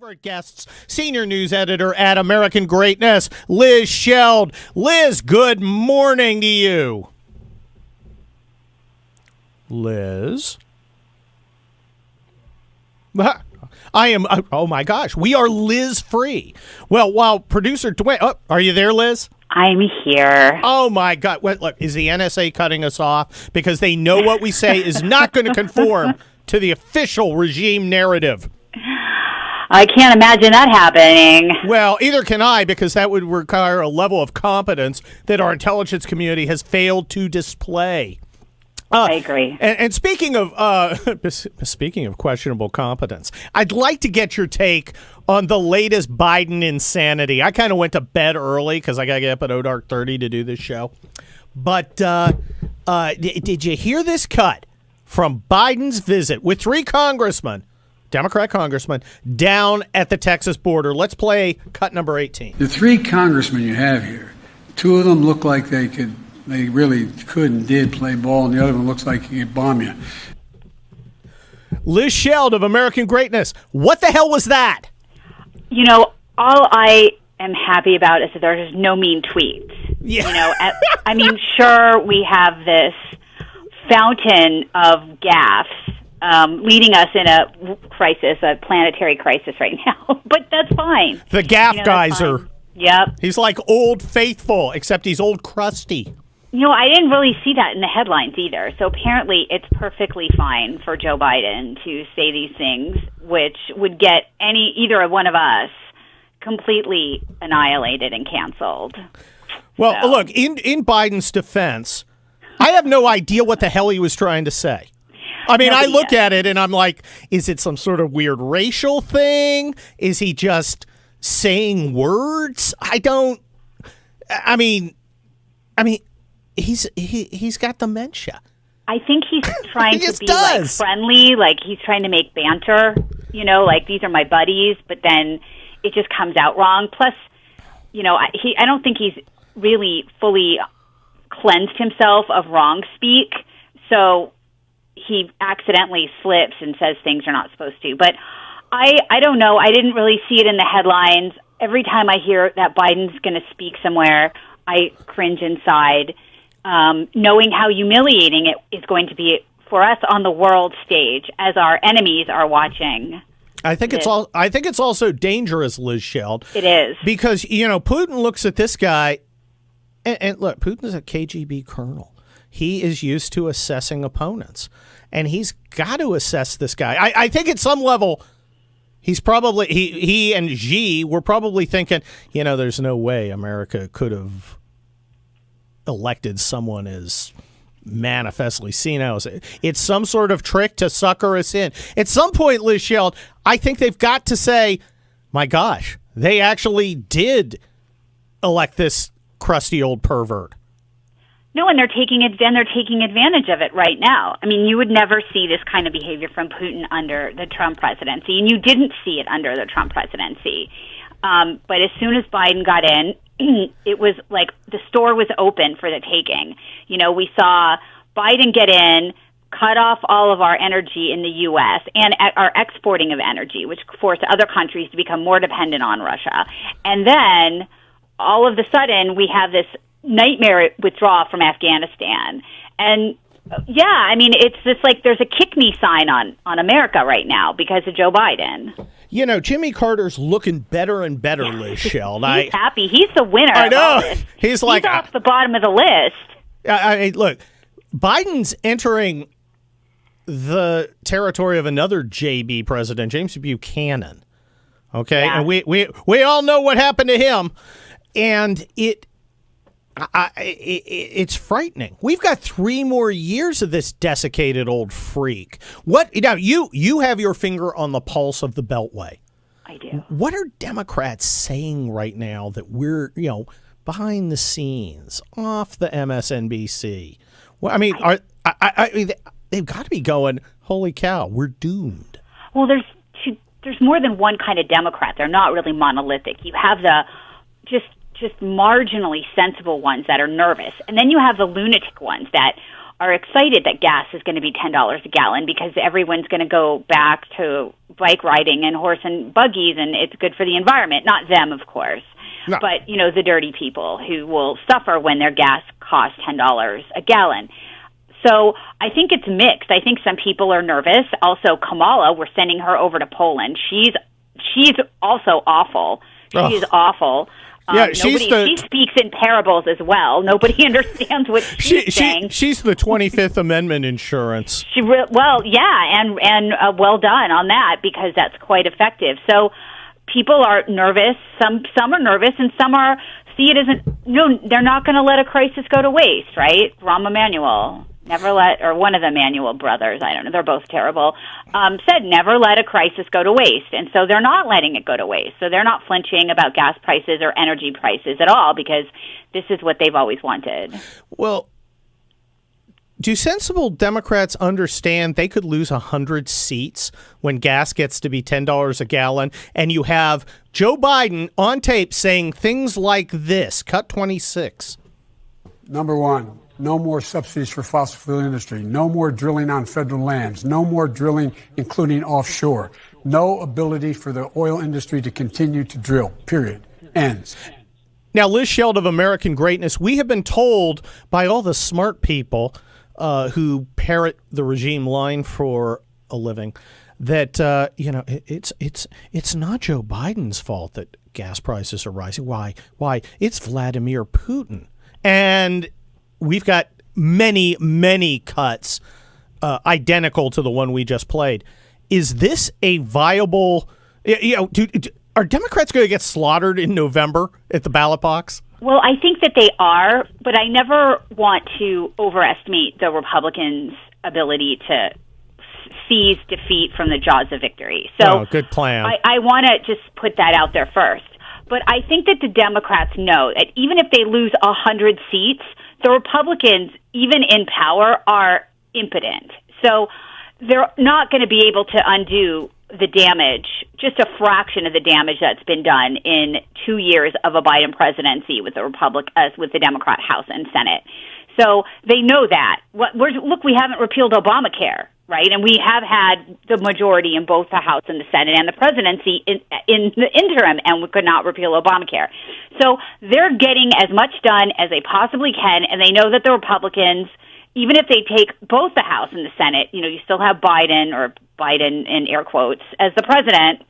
favorite guests, senior news editor at American Greatness, Liz Sheld. Liz, good morning to you. Liz? I am, oh my gosh, we are Liz free. Well, while producer Dwayne, are you there, Liz? I'm here. Oh my God. Look, is the NSA cutting us off? Because they know what we say is not going to conform to the official regime narrative. I can't imagine that happening. Well, either can I, because that would require a level of competence that our intelligence community has failed to display. I agree. And speaking of questionable competence, I'd like to get your take on the latest Biden insanity. I kind of went to bed early because I got to get up at dark 30 to do this show. But did you hear this cut from Biden's visit with three congressmen, Democrat congressmen, down at the Texas border? Let's play cut number 18. The three congressmen you have here, two of them look like they really could and did play ball, and the other one looks like he could bomb you. Liz Sheld of American Greatness, what the hell was that? You know, all I am happy about is that there's no mean tweets. Yeah. You know, I mean, sure, we have this fountain of gaffes leading us in a crisis, a planetary crisis right now, but that's fine. The gaff geyser. Yep. He's like Old Faithful, except he's old crusty. You know, I didn't really see that in the headlines either. So apparently it's perfectly fine for Joe Biden to say these things, which would get either one of us completely annihilated and canceled. Well, look, in Biden's defense, I have no idea what the hell he was trying to say. I mean, I look at it and I'm like, is it some sort of weird racial thing? Is he just saying words? I mean, he's got dementia. I think he's trying to be like friendly, like he's trying to make banter, you know, like these are my buddies, but then it just comes out wrong. Plus, you know, I don't think he's really fully cleansed himself of wrong speak, so he accidentally slips and says things are not supposed to. But I don't know. I didn't really see it in the headlines. Every time I hear that Biden's going to speak somewhere, I cringe inside. Knowing how humiliating it is going to be for us on the world stage as our enemies are watching. I think it's also dangerous, Liz Sheld. It is. Because, you know, Putin looks at this guy, and look, Putin's a KGB colonel. He is used to assessing opponents, and he's got to assess this guy. I think at some level, he's probably, he and Xi were probably thinking, you know, there's no way America could have elected someone as manifestly senile. It's some sort of trick to sucker us in. At some point, Liz Sheld, I think they've got to say, my gosh, they actually did elect this crusty old pervert. No, and they're taking advantage of it right now. I mean, you would never see this kind of behavior from Putin under the Trump presidency, and you didn't see it under the Trump presidency. But as soon as Biden got in, it was like the store was open for the taking. You know, we saw Biden get in, cut off all of our energy in the U.S. and our exporting of energy, which forced other countries to become more dependent on Russia. And then all of a sudden we have this nightmare withdrawal from Afghanistan. And yeah, I mean, it's just like there's a kick me sign on America right now because of Joe Biden. You know, Jimmy Carter's looking better and better, Liz Sheld. He's happy. He's the winner. I know. Of all this. He's like off the bottom of the list. Look, Biden's entering the territory of another JB president, James Buchanan. Okay, yeah. And we all know what happened to him, and it's frightening. We've got 3 more years of this desiccated old freak. What now? You have your finger on the pulse of the Beltway. I do. What are Democrats saying right now that we're, you know, behind the scenes, off the MSNBC? Well, I mean, they've got to be going, holy cow, we're doomed. Well, there's more than one kind of Democrat. They're not really monolithic. You have the just marginally sensible ones that are nervous. And then you have the lunatic ones that are excited that gas is going to be $10 a gallon because everyone's going to go back to bike riding and horse and buggies, and it's good for the environment. Not them, of course, no. but the dirty people who will suffer when their gas costs $10 a gallon. So I think it's mixed. I think some people are nervous. Also, Kamala, we're sending her over to Poland. She's also awful. She is awful. Yeah, she speaks in parables as well. Nobody understands what she's saying. She's the 25th Amendment insurance. Well, and well done on that, because that's quite effective. So people are nervous. Some are nervous, and some see it as they're not going to let a crisis go to waste, right? Rahm Emanuel. Or one of the Emanuel brothers, I don't know, they're both terrible, said never let a crisis go to waste. And so they're not letting it go to waste. So they're not flinching about gas prices or energy prices at all, because this is what they've always wanted. Well, do sensible Democrats understand they could lose 100 seats when gas gets to be $10 a gallon, and you have Joe Biden on tape saying things like this, cut 26. Number one, no more subsidies for fossil fuel industry. No more drilling on federal lands. No more drilling, including offshore. No ability for the oil industry to continue to drill. Period. Ends. Now, Liz Sheld of American Greatness, we have been told by all the smart people who parrot the regime line for a living that it's not Joe Biden's fault that gas prices are rising. Why? It's Vladimir Putin. And we've got many, many cuts identical to the one we just played. Is this a viable? Are Democrats going to get slaughtered in November at the ballot box? Well, I think that they are, but I never want to overestimate the Republicans' ability to seize defeat from the jaws of victory. So, good plan. I want to just put that out there first. But I think that the Democrats know that even if they lose 100 seats, the Republicans, even in power, are impotent. So they're not going to be able to undo the damage, just a fraction of the damage that's been done in 2 years of a Biden presidency with the Democrat House and Senate. So they know that. Look, we haven't repealed Obamacare, right? And we have had the majority in both the House and the Senate and the presidency in the interim, and we could not repeal Obamacare. So they're getting as much done as they possibly can, and they know that the Republicans, even if they take both the House and the Senate, you still have Biden, or Biden in air quotes, as the president.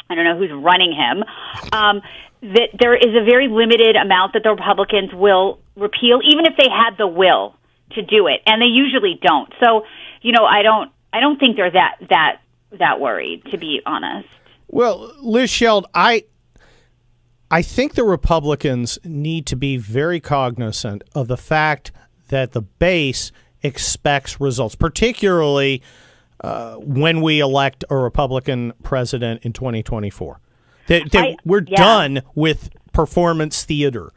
I don't know who's running him. That there is a very limited amount that the Republicans will repeal, even if they had the will to do it, and they usually don't. So, I don't think they're that worried, to be honest. Well, Liz Sheld, I think the Republicans need to be very cognizant of the fact that the base expects results, particularly when we elect a Republican president in 2024. We're done with performance theater.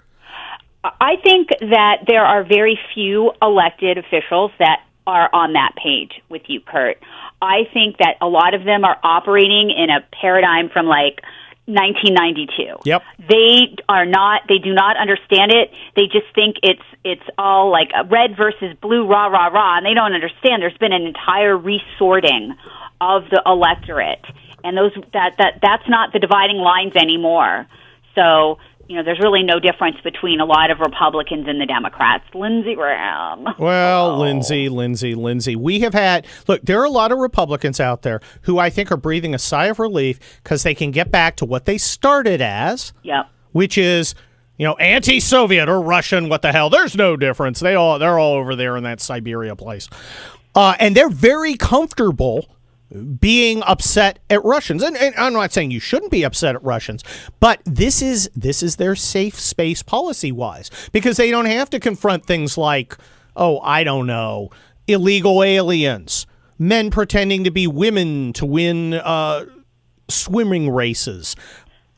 I think that there are very few elected officials that are on that page with you, Kurt. I think that a lot of them are operating in a paradigm from 1992. Yep. They do not understand it. They just think it's all like a red versus blue, rah, rah, rah, and they don't understand there's been an entire resorting of the electorate. And that's not the dividing lines anymore. So, there's really no difference between a lot of Republicans and the Democrats. Lindsey Graham. Well, Lindsey. We have had, look, there are a lot of Republicans out there who I think are breathing a sigh of relief because they can get back to what they started as, which is, anti-Soviet or Russian, what the hell. There's no difference. They're all over there in that Siberia place. And they're very comfortable being upset at Russians. And I'm not saying you shouldn't be upset at Russians, but this is their safe space policy-wise, because they don't have to confront things like, I don't know, illegal aliens, men pretending to be women to win swimming races,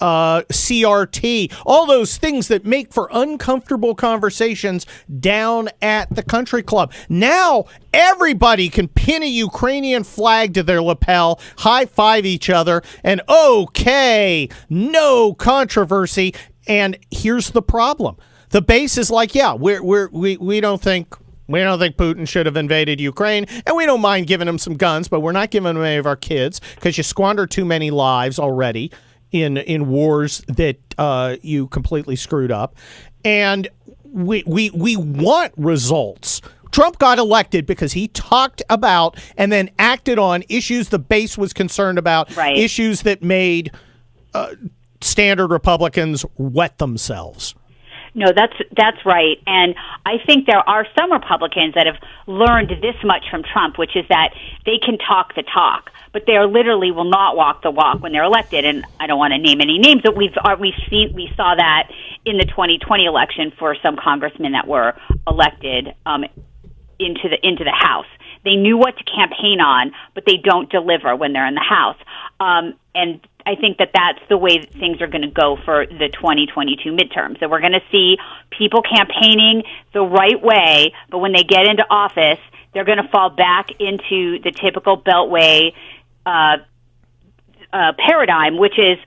CRT, all those things that make for uncomfortable conversations down at the country club. Now everybody can pin a Ukrainian flag to their lapel, high-five each other, and okay, no controversy. And here's the problem. The base is like, we don't think We don't think Putin should have invaded Ukraine, and we don't mind giving him some guns, but we're not giving him any of our kids because you squander too many lives already in wars that you completely screwed up. And we want results. Trump got elected because he talked about and then acted on issues the base was concerned about, issues that made standard Republicans wet themselves. No, that's right. And I think there are some Republicans that have learned this much from Trump, which is that they can talk the talk, but they literally will not walk the walk when they're elected. And I don't want to name any names, but we saw that in the 2020 election for some congressmen that were elected into the House. They knew what to campaign on, but they don't deliver when they're in the House. And I think that that's the way that things are going to go for the 2022 midterms. That we're going to see people campaigning the right way, but when they get into office, they're going to fall back into the typical Beltway paradigm, which is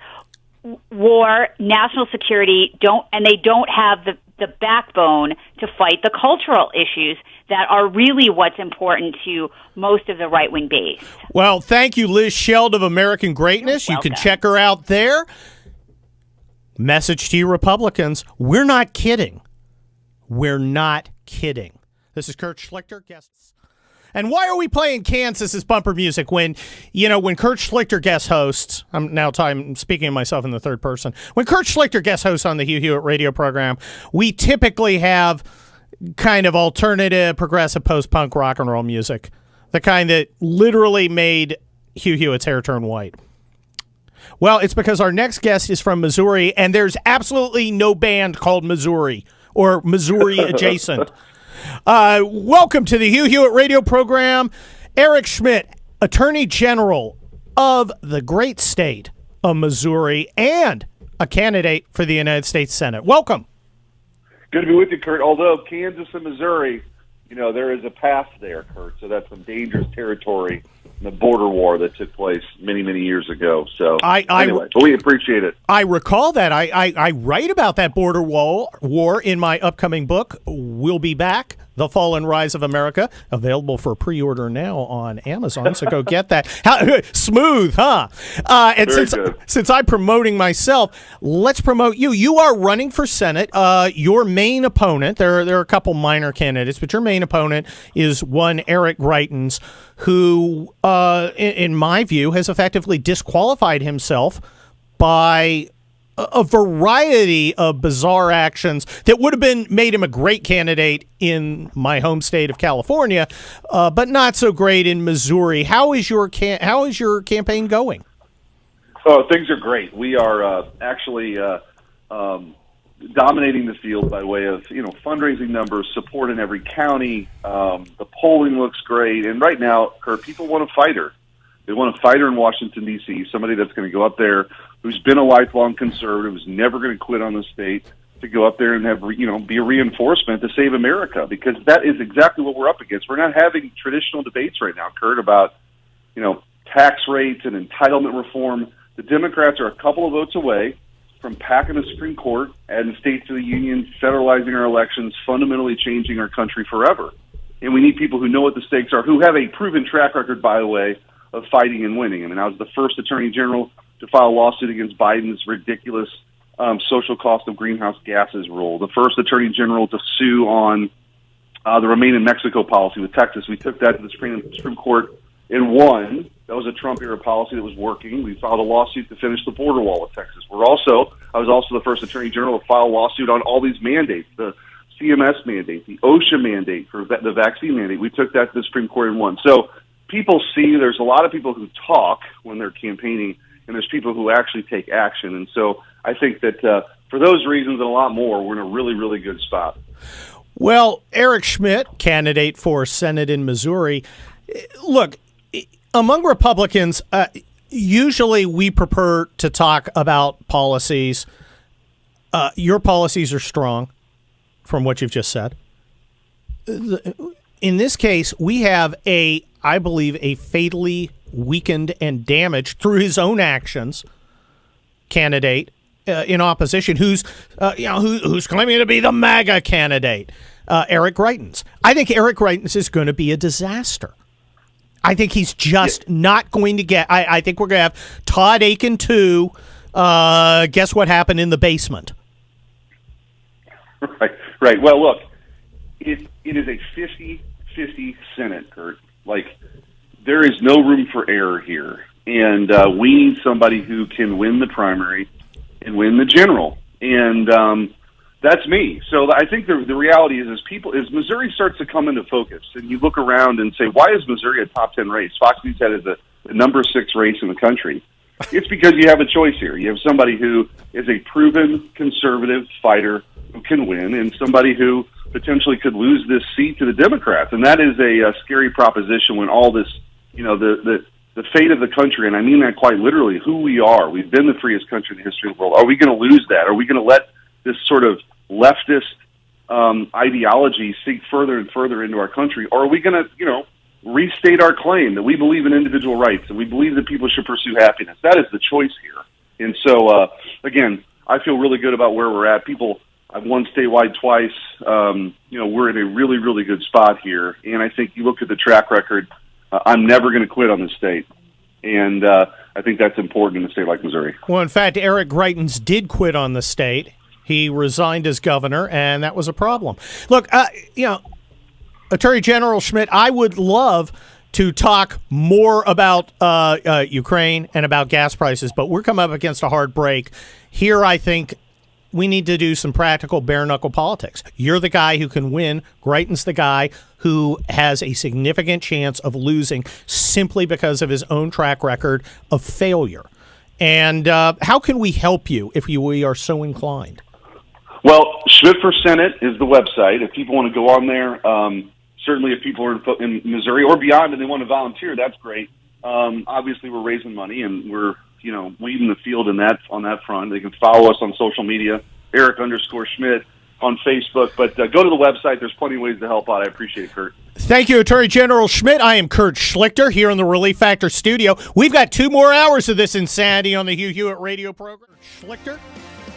war, national security, they don't have the backbone to fight the cultural issues that are really what's important to most of the right-wing base. Well, thank you, Liz Sheld of American Greatness. You can check her out there. Message to you Republicans, we're not kidding. We're not kidding. This is Kurt Schlichter, guests. And why are we playing Kansas as bumper music when Kurt Schlichter guest hosts, I'm speaking of myself in the third person, when Kurt Schlichter guest hosts on the Hugh Hewitt radio program, we typically have kind of alternative, progressive, post-punk rock and roll music, the kind that literally made Hugh Hewitt's hair turn white. Well, it's because our next guest is from Missouri, and there's absolutely no band called Missouri or Missouri adjacent. Welcome to the Hugh Hewitt radio program, Eric Schmitt, Attorney General of the great state of Missouri and a candidate for the United States Senate. Welcome. Good to be with you, Kurt. Although Kansas and Missouri, there is a path there, Kurt. So that's some dangerous territory in the border war that took place many, many years ago. So anyway, but we appreciate it. I recall that. I write about that border war in my upcoming book, We'll Be Back, The Fall and Rise of America, available for pre-order now on Amazon, so go get that. Smooth, huh? And since I'm promoting myself, let's promote you. You are running for Senate. Your main opponent, there are a couple minor candidates, but your main opponent is one Eric Greitens, who, in my view, has effectively disqualified himself by a variety of bizarre actions that would have made him a great candidate in my home state of California, but not so great in Missouri. How is your campaign going? Oh, things are great. We are actually dominating the field by way of fundraising numbers, support in every county. The polling looks great, and right now, Kurt, people want a fighter. They want a fighter in Washington, D.C., somebody that's going to go up there who's been a lifelong conservative, who's never going to quit on the state, to go up there and have be a reinforcement to save America, because that is exactly what we're up against. We're not having traditional debates right now, Kurt, about tax rates and entitlement reform. The Democrats are a couple of votes away from packing the Supreme Court, adding states to the union, federalizing our elections, fundamentally changing our country forever. And we need people who know what the stakes are, who have a proven track record, by the way, of fighting and winning. I mean, I was the first attorney general to file a lawsuit against Biden's ridiculous social cost of greenhouse gases rule, the first attorney general to sue on the Remain in Mexico policy with Texas. We took that to the Supreme Court and won. That was a Trump-era policy that was working. We filed a lawsuit to finish the border wall with Texas. I was also the first attorney general to file a lawsuit on all these mandates, the CMS mandate, the OSHA mandate for the vaccine mandate. We took that to the Supreme Court and won. So people see there's a lot of people who talk when they're campaigning, and there's people who actually take action. And so I think that for those reasons and a lot more, we're in a really, really good spot. Well, Eric Schmitt, candidate for Senate in Missouri, look, among Republicans, usually we prefer to talk about policies. Your policies are strong, from what you've just said. In this case, we have I believe, a fatally weakened and damaged through his own actions candidate in opposition, who's claiming to be the MAGA candidate, Eric Greitens. I think Eric Greitens is going to be a disaster. I think he's just not going to get. I think we're going to have Todd Aiken 2. Guess what happened in the basement? Right. Well, look, it is a 50-50 Senate, Kurt. Like, there is no room for error here. And we need somebody who can win the primary and win the general. And that's me. So I think the reality is as Missouri starts to come into focus, and you look around and say, why is Missouri a top 10 race? Fox News had it as the number 6 race in the country. It's because you have a choice here. You have somebody who is a proven conservative fighter who can win, and somebody who potentially could lose this seat to the Democrats. And that is a scary proposition when all this, the fate of the country, and I mean that quite literally, who we are. We've been the freest country in the history of the world. Are we going to lose that? Are we going to let this sort of leftist ideology sink further and further into our country? Or are we going to, restate our claim that we believe in individual rights and we believe that people should pursue happiness? That is the choice here. And so, again, I feel really good about where we're at. I've won statewide twice. We're in a really, really good spot here. And I think you look at the track record, I'm never going to quit on the state. And I think that's important in a state like Missouri. Well, in fact, Eric Greitens did quit on the state. He resigned as governor, and that was a problem. Look, Attorney General Schmitt, I would love to talk more about Ukraine and about gas prices, but we're coming up against a hard break. Here, I think we need to do some practical bare-knuckle politics. You're the guy who can win. Greitens the guy who has a significant chance of losing simply because of his own track record of failure. And how can we help you if we are so inclined? Well, Schmitt for Senate is the website. If people want to go on there, certainly if people are in Missouri or beyond and they want to volunteer, that's great. Obviously, we're raising money and we're leading the field on that front. They can follow us on social media, Eric_Schmitt on Facebook. But go to the website. There's plenty of ways to help out. I appreciate it, Kurt. Thank you, Attorney General Schmitt. I am Kurt Schlichter here in the Relief Factor studio. We've got 2 more hours of this insanity on the Hugh Hewitt radio program. Schlichter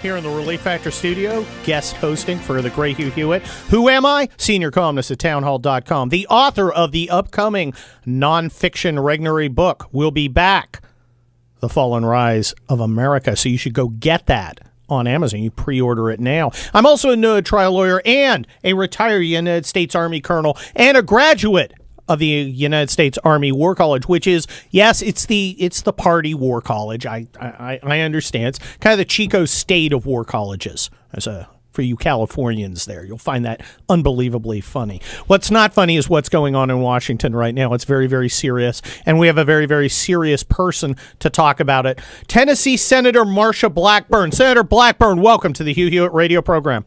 here in the Relief Factor studio, guest hosting for the great Hugh Hewitt. Who am I? Senior columnist at townhall.com. The author of the upcoming nonfiction Regnery book will be back. The Fall and Rise of America. So you should go get that on Amazon. You pre-order it now. I'm also a trial lawyer and a retired United States Army colonel and a graduate of the United States Army War College, which is, yes, it's the party war college. I understand. It's kind of the Chico State of war colleges. For you Californians there, you'll find that unbelievably funny. What's not funny is what's going on in Washington right now. It's very, very serious, and we have a very, very serious person to talk about it. Tennessee Senator Marsha Blackburn. Senator Blackburn, welcome to the Hugh Hewitt radio program.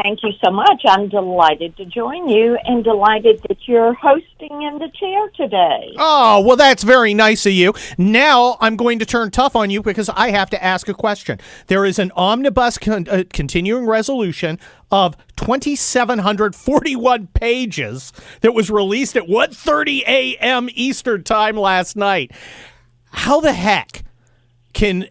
Thank you so much. I'm delighted to join you and delighted that you're hosting in the chair today. Oh, well, that's very nice of you. Now I'm going to turn tough on you because I have to ask a question. There is an omnibus continuing resolution of 2,741 pages that was released at 1:30 a.m. Eastern time last night. How the heck can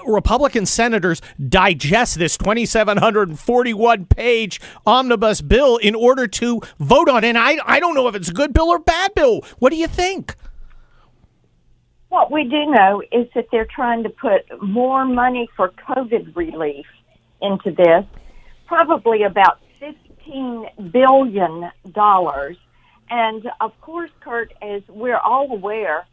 Republican senators digest this 2,741-page omnibus bill in order to vote on it? And I don't know if it's a good bill or bad bill. What do you think? What we do know is that they're trying to put more money for COVID relief into this, probably about $15 billion. And, of course, Kurt, as we're all aware,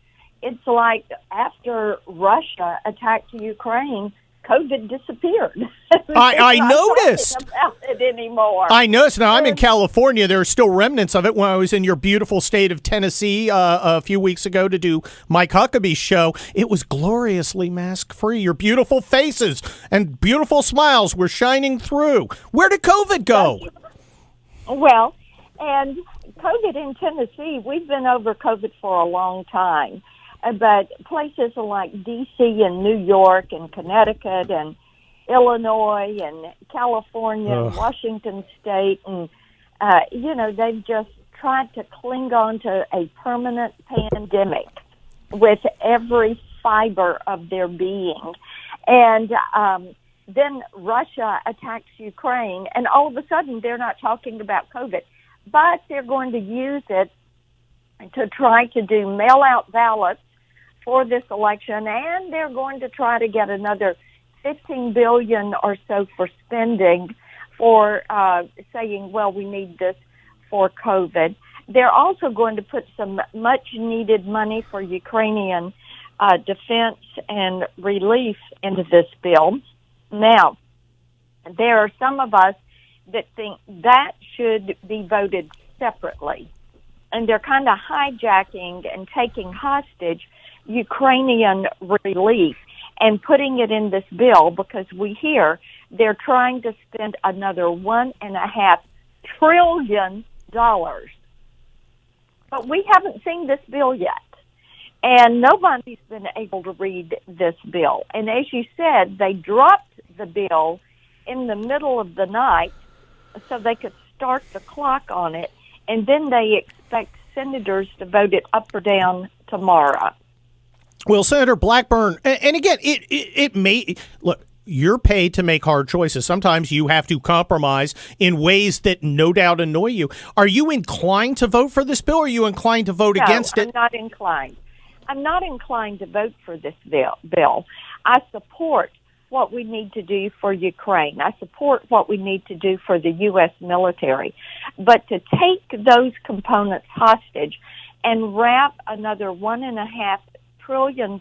it's like after Russia attacked Ukraine, COVID disappeared. I noticed. Not talking about it anymore. I noticed. Now, I'm in California. There are still remnants of it. When I was in your beautiful state of Tennessee a few weeks ago to do Mike Huckabee's show, it was gloriously mask-free. Your beautiful faces and beautiful smiles were shining through. Where did COVID go? Well, and COVID in Tennessee, we've been over COVID for a long time. But places like D.C. and New York and Connecticut and Illinois and California and Washington State, and, they've just tried to cling on to a permanent pandemic with every fiber of their being. And then Russia attacks Ukraine, and all of a sudden they're not talking about COVID, but they're going to use it to try to do mail-out ballots for this election, and they're going to try to get another $15 billion or so for spending for saying, well, we need this for COVID. They're also going to put some much-needed money for Ukrainian defense and relief into this bill. Now, there are some of us that think that should be voted separately, and they're kind of hijacking and taking hostage Ukrainian relief and putting it in this bill because we hear they're trying to spend another $1.5 trillion. But we haven't seen this bill yet. And nobody's been able to read this bill. And as you said, they dropped the bill in the middle of the night so they could start the clock on it. And then they expect senators to vote it up or down tomorrow. Well, Senator Blackburn, and again, it may look. You're paid to make hard choices. Sometimes you have to compromise in ways that no doubt annoy you. Are you inclined to vote for this bill, or are you inclined to vote against it? I'm not inclined. I'm not inclined to vote for this bill. I support what we need to do for Ukraine. I support what we need to do for the U.S. military. But to take those components hostage and wrap another $1.5 trillion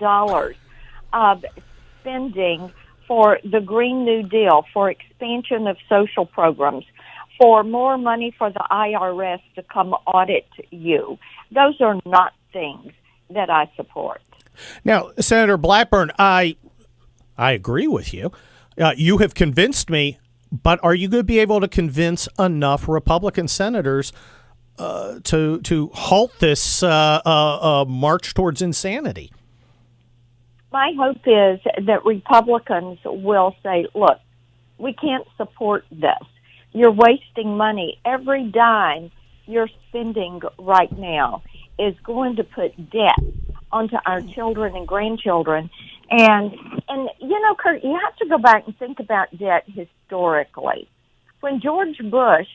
of spending for the Green New Deal, for expansion of social programs, for more money for the IRS to come audit you, those are not things that I support. Now, Senator Blackburn, I agree with you. You have convinced me, but are you going to be able to convince enough Republican senators to halt this march towards insanity? My hope is that Republicans will say, look, we can't support this. You're wasting money. Every dime you're spending right now is going to put debt onto our children and grandchildren. And you know, Kurt, you have to go back and think about debt historically. When George Bush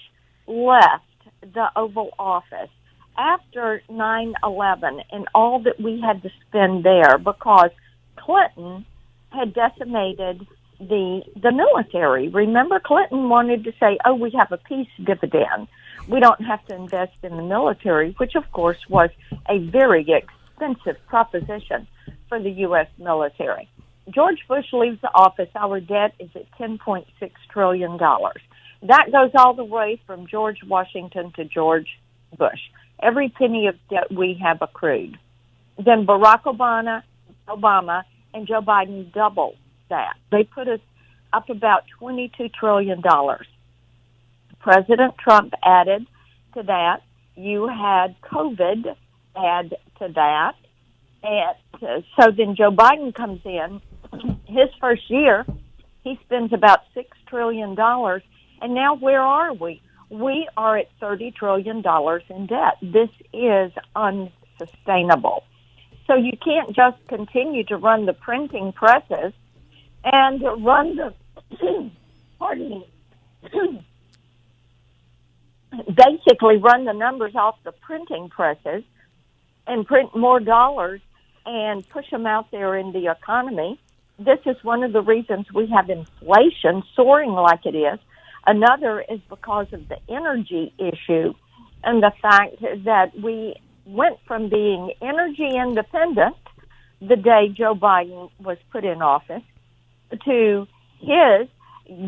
left the Oval Office after 9/11 and all that we had to spend there because Clinton had decimated the military. Remember, Clinton wanted to say, oh, we have a peace dividend. We don't have to invest in the military, which, of course, was a very expensive proposition for the U.S. military. George Bush leaves the office. Our debt is at $10.6 trillion. That goes all the way from George Washington to George Bush. Every penny of debt we have accrued. Then Barack Obama, and Joe Biden doubled that. They put us up about $22 trillion. President Trump added to that. You had COVID add to that. And so then Joe Biden comes in. His first year, he spends about $6 trillion. And now where are we? We are at $30 trillion in debt. This is unsustainable. So you can't just continue to run the printing presses and run the, pardon me, basically run the numbers off the printing presses and print more dollars and push them out there in the economy. This is one of the reasons we have inflation soaring like it is. Another is because of the energy issue and the fact that we went from being energy independent the day Joe Biden was put in office to his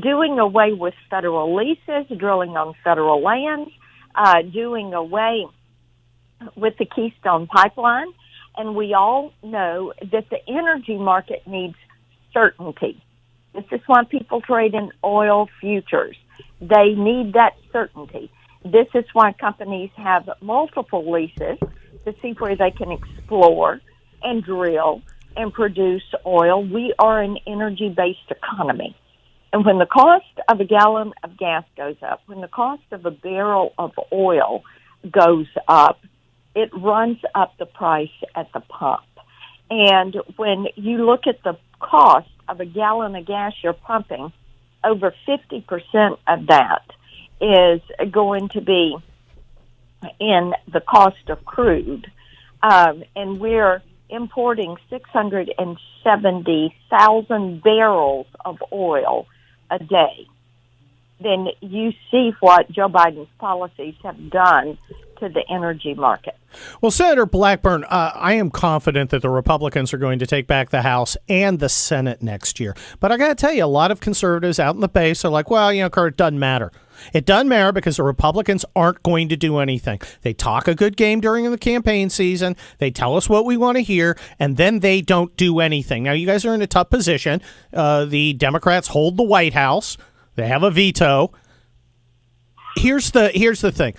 doing away with federal leases, drilling on federal lands, doing away with the Keystone Pipeline. And we all know that the energy market needs certainty. This is why people trade in oil futures. They need that certainty. This is why companies have multiple leases to see where they can explore and drill and produce oil. We are an energy-based economy. And when the cost of a gallon of gas goes up, when the cost of a barrel of oil goes up, it runs up the price at the pump. And when you look at the cost of a gallon of gas you're pumping, over 50% of that is going to be in the cost of crude. And we're importing 670,000 barrels of oil a day. Then you see what Joe Biden's policies have done to the energy market. Well, Senator Blackburn, I am confident that the Republicans are going to take back the House and the Senate next year. But I got to tell you, a lot of conservatives out in the base are like, well, Kurt, it doesn't matter. It doesn't matter because the Republicans aren't going to do anything. They talk a good game during the campaign season. They tell us what we want to hear, and then they don't do anything. Now, you guys are in a tough position. The Democrats hold the White House. They have a veto. Here's the thing.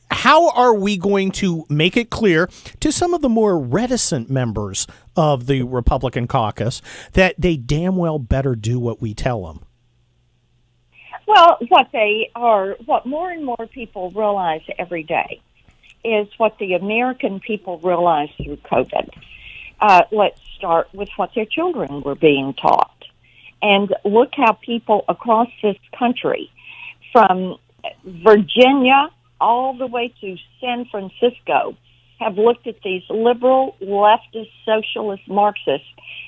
How are we going to make it clear to some of the more reticent members of the Republican caucus that they damn well better do what we tell them? Well, what more and more people realize every day is what the American people realize through COVID. Let's start with what their children were being taught. And look how people across this country, from Virginia all the way to San Francisco, have looked at these liberal, leftist, socialist Marxists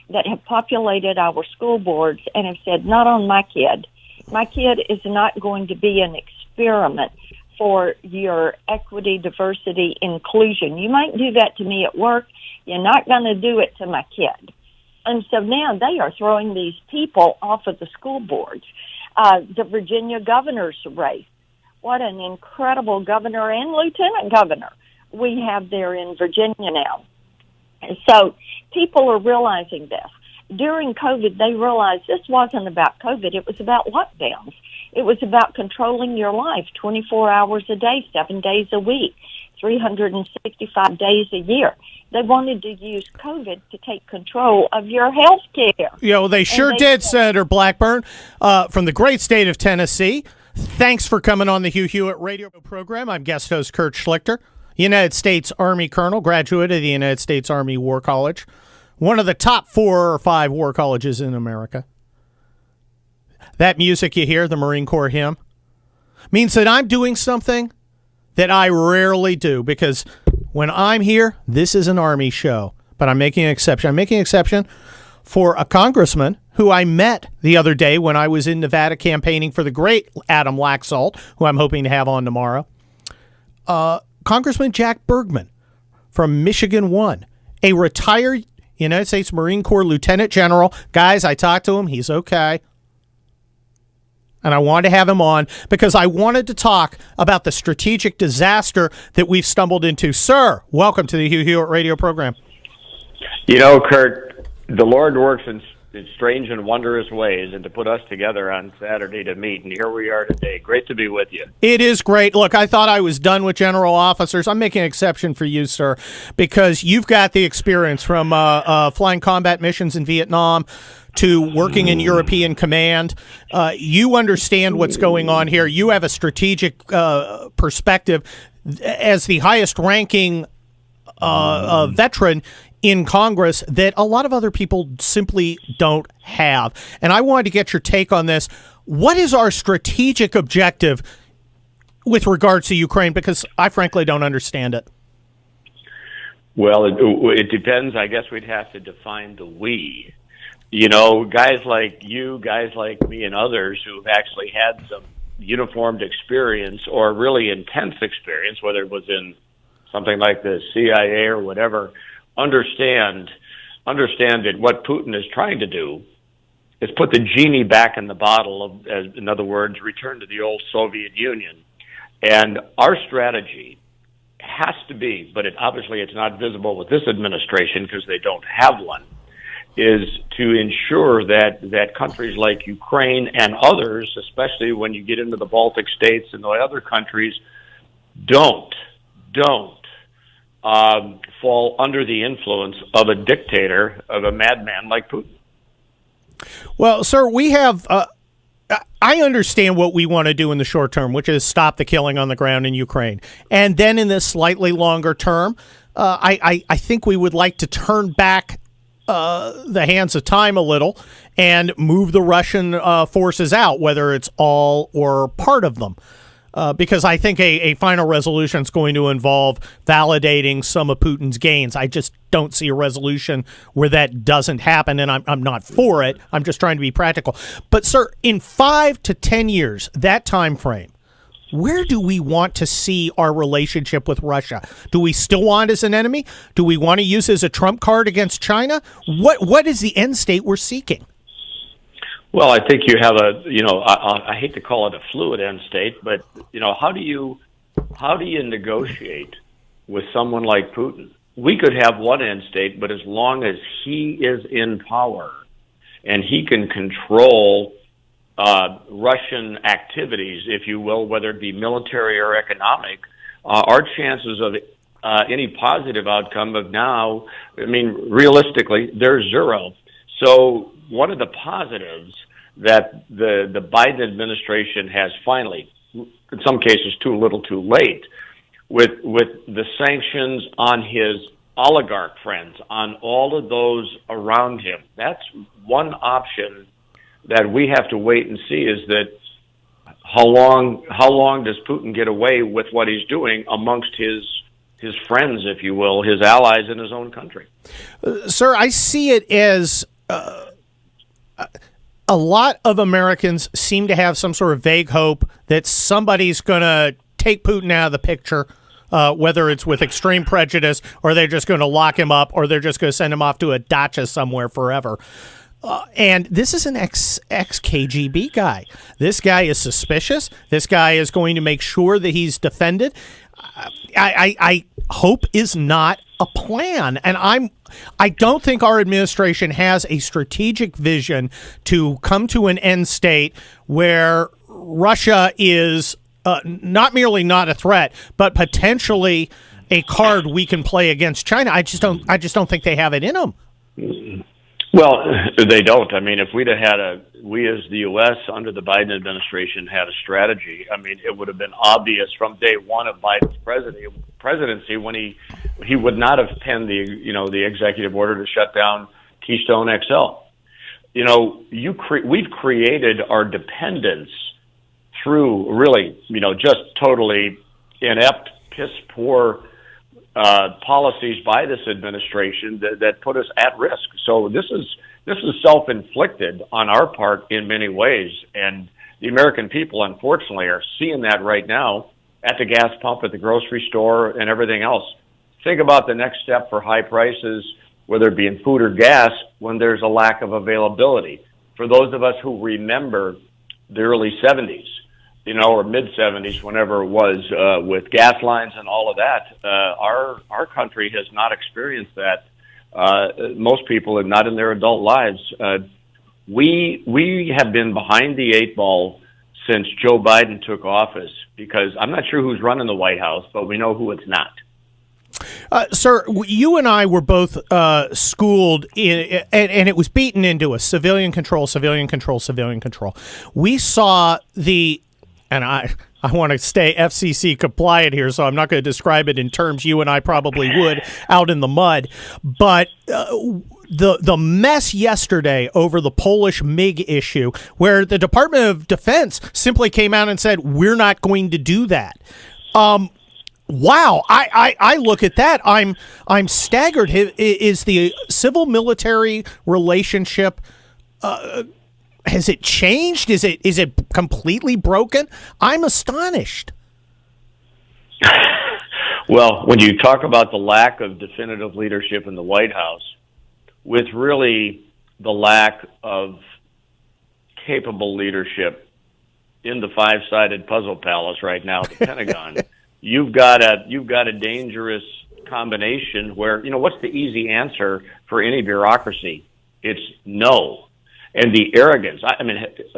that have populated our school boards and have said, not on my kid. My kid is not going to be an experiment for your equity, diversity, inclusion. You might do that to me at work. You're not going to do it to my kid. And so now they are throwing these people off of the school boards. The Virginia governor's race. What an incredible governor and lieutenant governor we have there in Virginia now. And so people are realizing this. During COVID, they realized this wasn't about COVID. It was about lockdowns. It was about controlling your life 24 hours a day, 7 days a week, 365 days a year. They wanted to use COVID to take control of your health care. They sure did, Senator Blackburn, from the great state of Tennessee. Thanks for coming on the Hugh Hewitt radio program. I'm guest host Kurt Schlichter, United States Army Colonel, graduate of the United States Army War College, one of the top 4 or 5 war colleges in America. That music you hear, the Marine Corps hymn, means that I'm doing something that I rarely do, because when I'm here, this is an Army show. But I'm making an exception. I'm making an exception for a congressman who I met the other day when I was in Nevada campaigning for the great Adam Laxalt, who I'm hoping to have on tomorrow. Congressman Jack Bergman from Michigan 1, a retired United States Marine Corps Lieutenant General. Guys, I talked to him. He's okay. And I wanted to have him on because I wanted to talk about the strategic disaster that we've stumbled into. Sir, welcome to the Hugh Hewitt radio program. Kurt, the Lord works in strange and wondrous ways, and to put us together on Saturday to meet, and here we are today. Great to be with you. It is great. Look, I thought I was done with general officers. I'm making an exception for you, sir, because you've got the experience from flying combat missions in Vietnam to working in European command. You understand what's going on here. You have a strategic perspective as the highest ranking veteran in Congress that a lot of other people simply don't have. And I wanted to get your take on this. What is our strategic objective with regards to Ukraine? Because I frankly don't understand it. Well, it depends. I guess we'd have to define the we. Guys like you, guys like me, and others who've actually had some uniformed experience or really intense experience, whether it was in something like the CIA or whatever, understand that what Putin is trying to do is put the genie back in the bottle, in other words, return to the old Soviet Union. And our strategy has to be, but obviously it's not visible with this administration because they don't have one, is to ensure that countries like Ukraine and others, especially when you get into the Baltic states and the other countries, don't fall under the influence of a dictator, of a madman like Putin. Well, sir, we have I understand what we want to do in the short term, which is stop the killing on the ground in Ukraine. And then in this slightly longer term, I think we would like to turn back the hands of time a little and move the Russian forces out, whether it's all or part of them. Because I think a final resolution is going to involve validating some of Putin's gains. I just don't see a resolution where that doesn't happen, and I'm not for it. I'm just trying to be practical. But, sir, in 5 to 10 years, that time frame, where do we want to see our relationship with Russia? Do we still want it as an enemy? Do we want to use it as a trump card against China? What is the end state we're seeking? Well, I think you have I hate to call it a fluid end state, but, how do you negotiate with someone like Putin? We could have one end state, but as long as he is in power and he can control Russian activities, if you will, whether it be military or economic, our chances of any positive outcome of now, realistically, they're zero. So one of the positives that the Biden administration has finally, in some cases too little too late, with the sanctions on his oligarch friends, on all of those around him. That's one option that we have to wait and see, is that how long does Putin get away with what he's doing amongst his friends, if you will, his allies in his own country? Sir, I see it as a lot of Americans seem to have some sort of vague hope that somebody's going to take Putin out of the picture, whether it's with extreme prejudice or they're just going to lock him up or they're just going to send him off to a dacha somewhere forever. And this is an ex-KGB guy. This guy is suspicious. This guy is going to make sure that he's defended. I hope is not a plan. And I don't think our administration has a strategic vision to come to an end state where Russia is not merely not a threat, but potentially a card we can play against China. I just don't think they have it in them. Well, they don't. If we'd have we as the U.S. under the Biden administration had a strategy, it would have been obvious from day one of Biden's presidency when he would not have penned the executive order to shut down Keystone XL. We've created our dependence through really, just totally inept, piss poor policies by this administration that put us at risk. So this is self-inflicted on our part in many ways, and the American people, unfortunately, are seeing that right now at the gas pump, at the grocery store, and everything else. Think about the next step for high prices, whether it be in food or gas, when there's a lack of availability. For those of us who remember the early 70s, or mid-70s, whenever it was, with gas lines and all of that, our country has not experienced that. Most people have not in their adult lives. We have been behind the eight ball since Joe Biden took office, because I'm not sure who's running the White House, but we know who it's not. Sir, you and I were both schooled in, and it was beaten into us: civilian control, civilian control, civilian control. We saw and I want to stay FCC compliant here, so I'm not going to describe it in terms you and I probably would out in the mud. But the mess yesterday over the Polish MiG issue, where the Department of Defense simply came out and said, we're not going to do that. Wow, I look at that. I'm staggered. Is the civil-military relationship has it changed? Is it completely broken? I'm astonished. Well, when you talk about the lack of definitive leadership in the White House, with really the lack of capable leadership in the five-sided puzzle palace right now, the Pentagon, you've got a dangerous combination where, what's the easy answer for any bureaucracy? It's no. And the arrogance.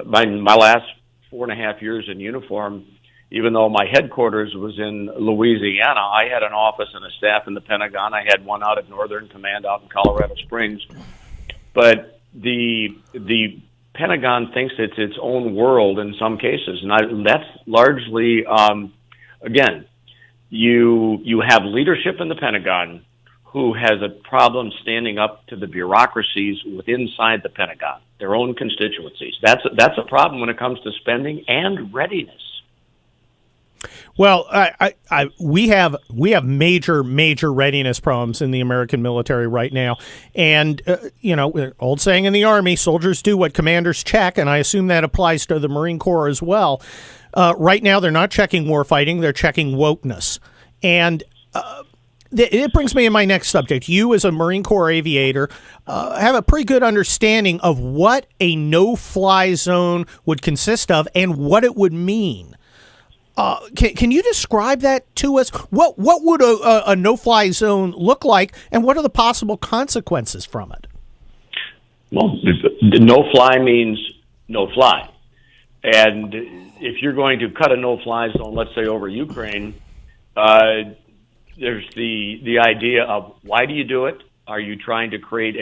My last 4.5 years in uniform, even though my headquarters was in Louisiana, I had an office and a staff in the Pentagon. I had one out at Northern Command out in Colorado Springs. But the Pentagon thinks it's its own world in some cases, and that's largely, again, you have leadership in the Pentagon who has a problem standing up to the bureaucracies inside the Pentagon, their own constituencies. That's a problem when it comes to spending and readiness. Well, we have major readiness problems in the American military right now, and old saying in the Army: soldiers do what commanders check, and I assume that applies to the Marine Corps as well. Right now, they're not checking war fighting; they're checking wokeness, and it brings me to my next subject. You, as a Marine Corps aviator, have a pretty good understanding of what a no-fly zone would consist of and what it would mean. Can you describe that to us? What would a no-fly zone look like, and what are the possible consequences from it? Well, no-fly means no-fly. And if you're going to cut a no-fly zone, let's say over Ukraine, there's the idea of why do you do it? Are you trying to create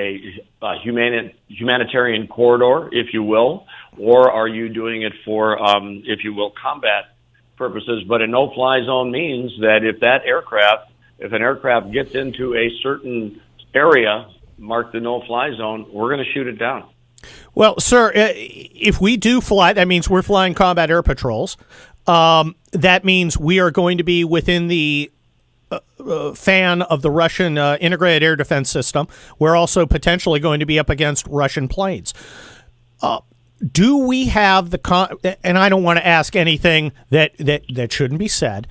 a humanitarian corridor, if you will, or are you doing it for, if you will, combat purposes? But a no-fly zone means that if an aircraft gets into a certain area marked the no-fly zone, we're going to shoot it down. Well, sir, if we do fly, that means we're flying combat air patrols. That means we are going to be within the fan of the Russian integrated air defense system. We're also potentially going to be up against Russian planes. Do we have and I don't want to ask anything that shouldn't be said,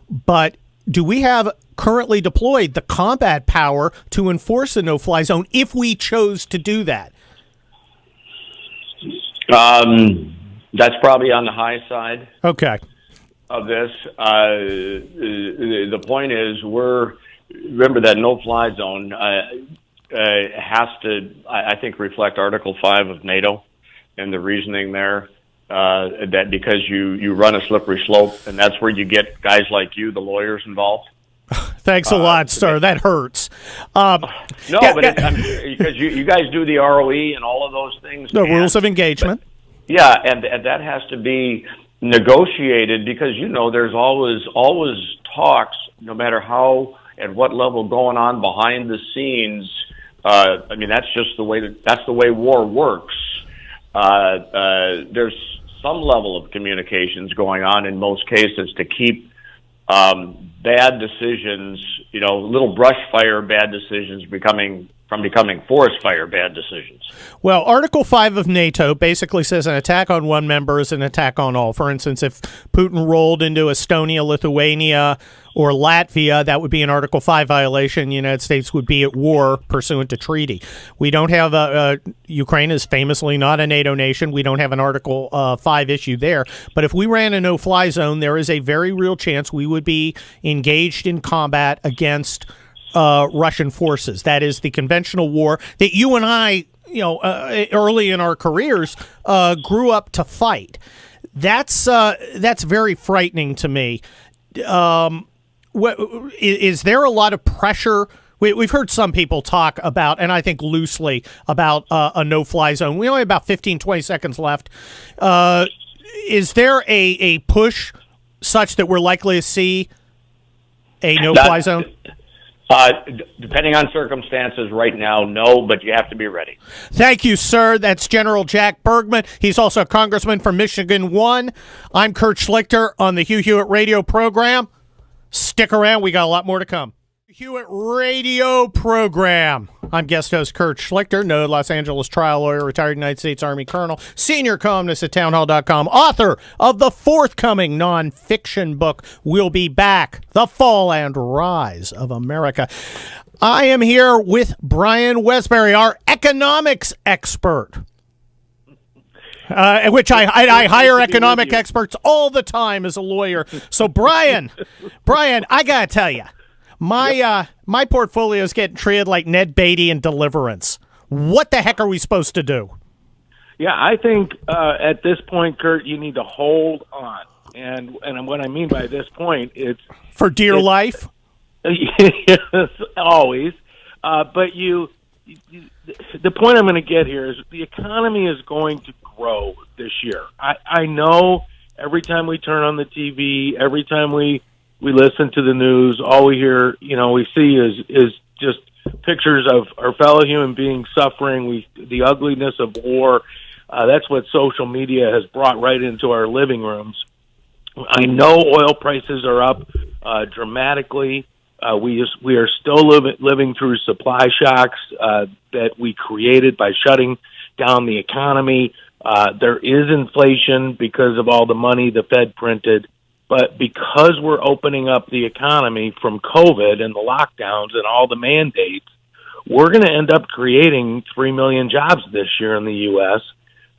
but do we have currently deployed the combat power to enforce the no-fly zone if we chose to do that? That's probably on the high side. Okay. Of this. The point is, remember that no-fly zone has to, I think, reflect Article 5 of NATO. And the reasoning there, that because you run a slippery slope, and that's where you get guys like you, the lawyers, involved. Thanks a lot, sir. That hurts. Because you guys do the ROE and all of those things. The rules of engagement. And that has to be negotiated because, there's always talks, no matter how, at what level going on behind the scenes. That's just the way war works. There's some level of communications going on in most cases to keep bad decisions, little brush fire bad decisions becoming forest fire bad decisions. Well, Article 5 of NATO basically says an attack on one member is an attack on all. For instance, if Putin rolled into Estonia, Lithuania, or Latvia, that would be an Article 5 violation. The United States would be at war pursuant to treaty. We don't have Ukraine is famously not a NATO nation. We don't have an Article 5 issue there. But if we ran a no-fly zone, there is a very real chance we would be engaged in combat against Russian forces. That is the conventional war that you and I, early in our careers, grew up to fight. That's very frightening to me. Is there a lot of pressure? We've heard some people talk about, and I think loosely, about a no-fly zone. We only have about 15, 20 seconds left. Is there a push such that we're likely to see a no-fly zone? Depending on circumstances right now, no, but you have to be ready. Thank you, sir. That's General Jack Bergman. He's also a congressman from Michigan 1. I'm Kurt Schlichter on the Hugh Hewitt radio program. Stick around. We got a lot more to come. Hewitt radio program. I'm guest host Kurt Schlichter, noted Los Angeles trial lawyer, retired United States Army colonel, senior columnist at townhall.com, author of the forthcoming nonfiction book, We'll Be Back, The Fall and Rise of America. I am here with Brian Wesbury, our economics expert, which I hire economic experts all the time as a lawyer. So, Brian, I got to tell you, my portfolio is getting treated like Ned Beatty in Deliverance. What the heck are we supposed to do? Yeah, I think at this point, Kurt, you need to hold on. And what I mean by this point, it's for dear life. Yes, always. But the point I'm going to get here is the economy is going to grow this year. I know every time we turn on the TV, every time we listen to the news, all we hear, we see is just pictures of our fellow human beings suffering, the ugliness of war. That's what social media has brought right into our living rooms. I know oil prices are up dramatically. We are still living through supply shocks that we created by shutting down the economy. There is inflation because of all the money the Fed printed. But because we're opening up the economy from COVID and the lockdowns and all the mandates, we're going to end up creating 3 million jobs this year in the U.S.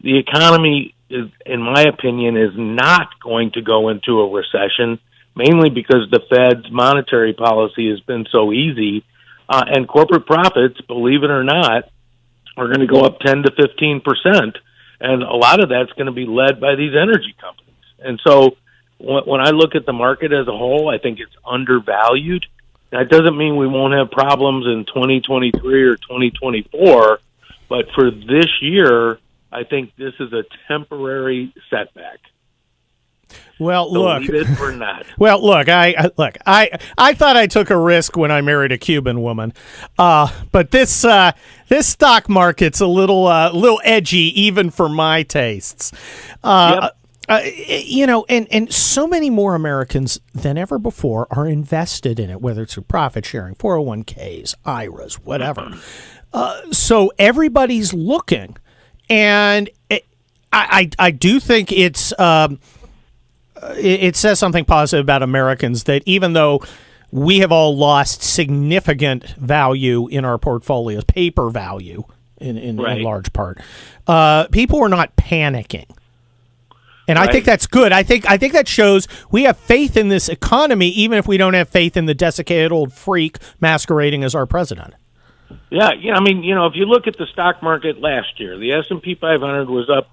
The economy, in my opinion, is not going to go into a recession, mainly because the Fed's monetary policy has been so easy. And corporate profits, believe it or not, are going to go up 10 to 15%. And a lot of that's going to be led by these energy companies. And so when I look at the market as a whole, I think it's undervalued. That doesn't mean we won't have problems in 2023 or 2024, but for this year, I think this is a temporary setback. Well, look. Believe it or not. Well, look. I thought I took a risk when I married a Cuban woman, but this stock market's a little edgy even for my tastes. Yep. And so many more Americans than ever before are invested in it, whether it's through profit sharing, 401ks, IRAs, whatever. So everybody's looking, and I do think it says something positive about Americans that even though we have all lost significant value in our portfolios, paper value in large part, people are not panicking. And I think that's good. I think that shows we have faith in this economy, even if we don't have faith in the desiccated old freak masquerading as our president. Yeah, I mean, if you look at the stock market last year, the S&P 500 was up,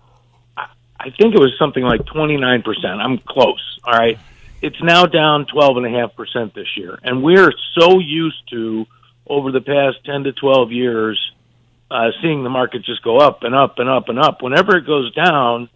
I think it was something like 29%. I'm close, all right? It's now down 12.5% this year. And we're so used to, over the past 10 to 12 years, seeing the market just go up and up and up and up. Whenever it goes down,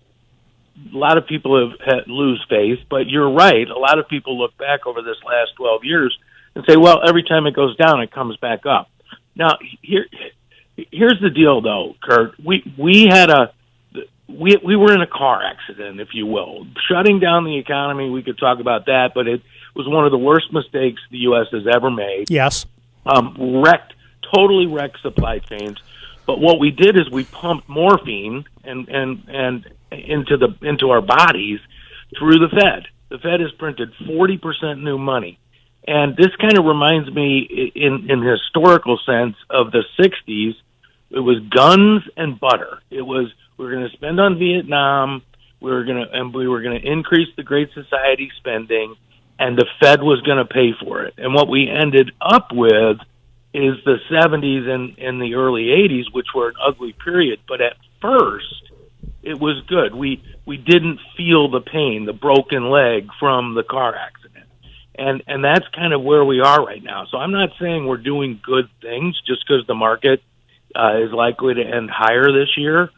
a lot of people lose faith, but you're right. A lot of people look back over this last 12 years and say, well, every time it goes down, it comes back up. Now, here's the deal, though, Kurt. We were in a car accident, if you will. Shutting down the economy, we could talk about that, but it was one of the worst mistakes the U.S. has ever made. Yes. Totally wrecked supply chains. But what we did is we pumped morphine and into our bodies through the Fed. The Fed has printed 40% new money. And this kind of reminds me, in historical sense, of the 60s. It was guns and butter. It was, we were going to spend on Vietnam, we were going to increase the Great Society spending, and the Fed was going to pay for it. And what we ended up with is the 70s and the early 80s, which were an ugly period. But at first, it was good. We didn't feel the pain, the broken leg from the car accident. And that's kind of where we are right now. So I'm not saying we're doing good things just because the market is likely to end higher this year,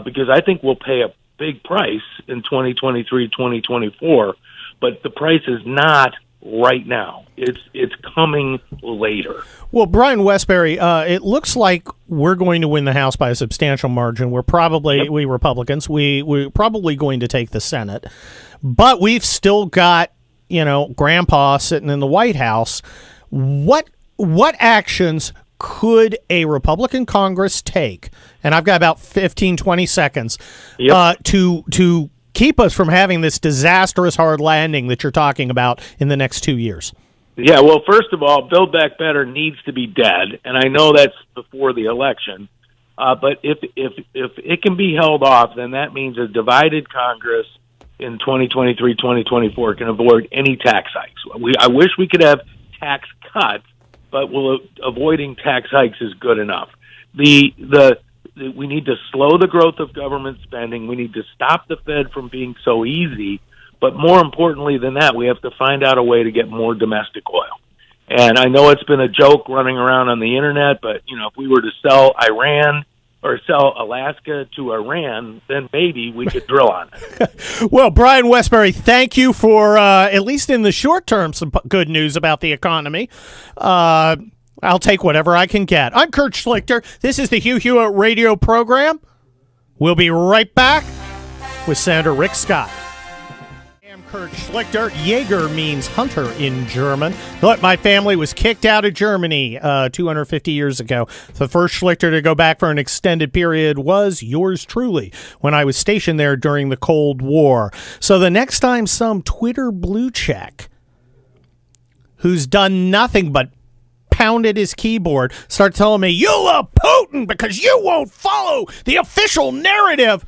because I think we'll pay a big price in 2023, 2024, but the price is not right now. It's coming later. Well, Brian Wesbury, it looks like we're going to win the House by a substantial margin. We're probably, we Republicans, we're probably going to take the Senate, but we've still got, Grandpa sitting in the White House. What actions could a Republican Congress take? And I've got about 15, 20 seconds to keep us from having this disastrous hard landing that you're talking about in the next 2 years. Yeah, well, first of all, Build Back Better needs to be dead, and I know that's before the election. But if it can be held off, then that means a divided Congress in 2023, 2024 can avoid any tax hikes. I wish we could have tax cuts, but avoiding tax hikes is good enough. We need to slow the growth of government spending. We need to stop the Fed from being so easy. But more importantly than that, we have to find out a way to get more domestic oil. And I know it's been a joke running around on the internet, but if we were to sell Iran or sell Alaska to Iran, then maybe we could drill on it. Well, Brian Wesbury, thank you for, at least in the short term, some good news about the economy. I'll take whatever I can get. I'm Kurt Schlichter. This is the Hugh Hewitt radio program. We'll be right back with Senator Rick Scott. I'm Kurt Schlichter. Jäger means hunter in German. Look, my family was kicked out of Germany 250 years ago. The first Schlichter to go back for an extended period was yours truly when I was stationed there during the Cold War. So the next time some Twitter blue check who's done nothing but pounded his keyboard start telling me, you love Putin because you won't follow the official narrative.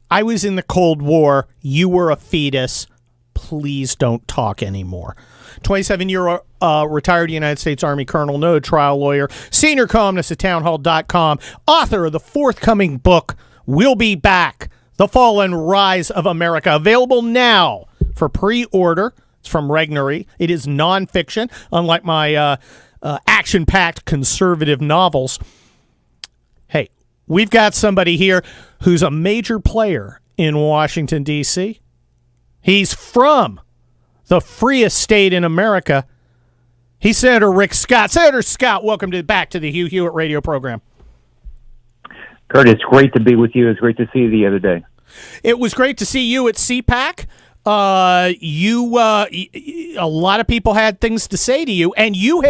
I was in the Cold War. You were a fetus. Please don't talk anymore. 27-year retired United States Army Colonel, no trial lawyer, senior columnist at townhall.com, author of the forthcoming book, We'll Be Back, The Fall and Rise of America, available now for pre-order. It's from Regnery. It is nonfiction, unlike my action-packed conservative novels. Hey, we've got somebody here who's a major player in Washington, D.C. He's from the freest state in America. He's Senator Rick Scott. Senator Scott, welcome back to the Hugh Hewitt radio program. Kurt, it's great to be with you. It's great to see you the other day. It was great to see you at CPAC. A lot of people had things to say to you, and you've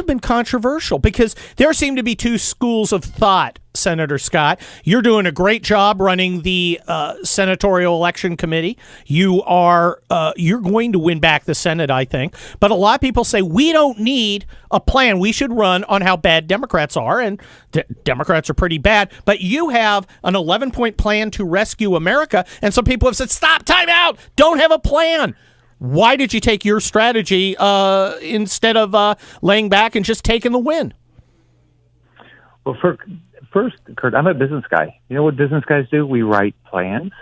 been controversial because there seem to be two schools of thought, Senator Scott. You're doing a great job running the senatorial election committee. You're going to win back the Senate, I think. But a lot of people say we don't need a plan. We should run on how bad Democrats are, and Democrats are pretty bad. But you have an 11-point plan to rescue America, and some people have said, stop, time out, don't have a plan. Why did you take your strategy instead of laying back and just taking the win? Well, first, Kurt, I'm a business guy. You know what business guys do? We write plans,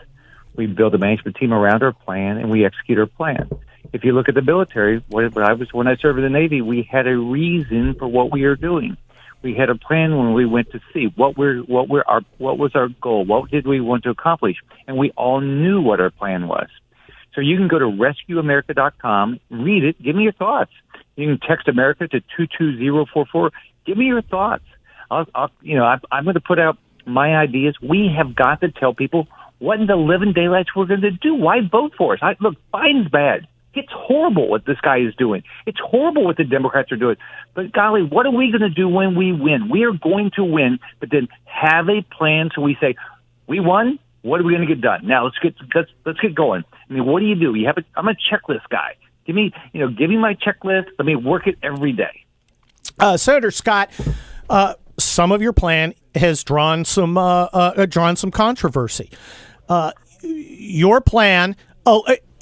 we build a management team around our plan, and we execute our plan. If you look at the military, when I served in the Navy, we had a reason for what we were doing. We had a plan when we went to sea. What was our goal? What did we want to accomplish? And we all knew what our plan was. So you can go to rescueamerica.com, read it, give me your thoughts. You can text America to 22044. Give me your thoughts. I'm going to put out my ideas. We have got to tell people what in the living daylights we're going to do. Why vote for us? Look, Biden's bad. It's horrible what this guy is doing. It's horrible what the Democrats are doing. But golly, what are we going to do when we win? We are going to win, but then have a plan so we say, we won. What are we going to get done? Now let's get going. I mean, what do? I'm a checklist guy. Give me my checklist. Let me work it every day. Senator Scott, some of your plan has drawn some controversy. Your plan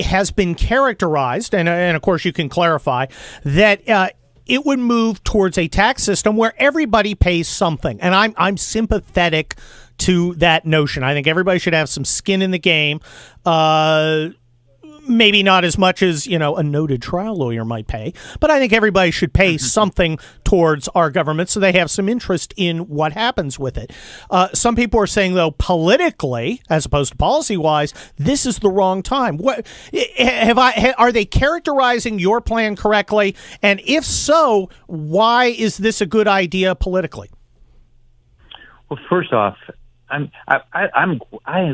has been characterized, and of course you can clarify that it would move towards a tax system where everybody pays something, and I'm sympathetic to that notion. I think everybody should have some skin in the game. Maybe not as much as, a noted trial lawyer might pay, but I think everybody should pay something towards our government so they have some interest in what happens with it. Some people are saying, though, politically, as opposed to policy-wise, this is the wrong time. What are they characterizing your plan correctly? And if so, why is this a good idea politically? Well, first off, I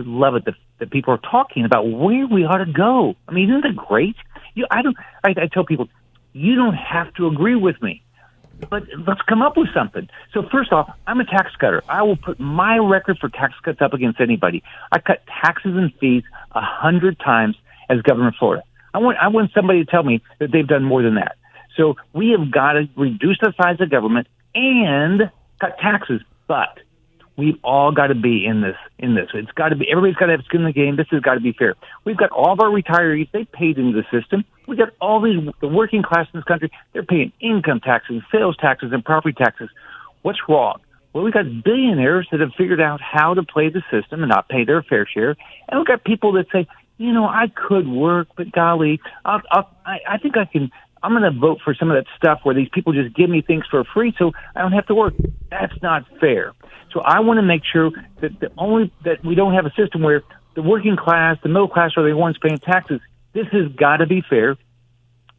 love it that people are talking about where we ought to go. I mean, isn't it great? I tell people, you don't have to agree with me, but let's come up with something. So first off, I'm a tax cutter. I will put my record for tax cuts up against anybody. I cut taxes and fees 100 times as governor of Florida. I want somebody to tell me that they've done more than that. So we have got to reduce the size of government and cut taxes, but we've all got to be in this. It's got to be. Everybody's got to have skin in the game. This has got to be fair. We've got all of our retirees. They paid into the system. We've got all the working class in this country. They're paying income taxes, sales taxes, and property taxes. What's wrong? Well, we've got billionaires that have figured out how to play the system and not pay their fair share. And we've got people that say, I could work, but golly, I think I can. I'm going to vote for some of that stuff where these people just give me things for free so I don't have to work. That's not fair. So I want to make sure that we don't have a system where the working class, the middle class are the ones paying taxes. This has got to be fair.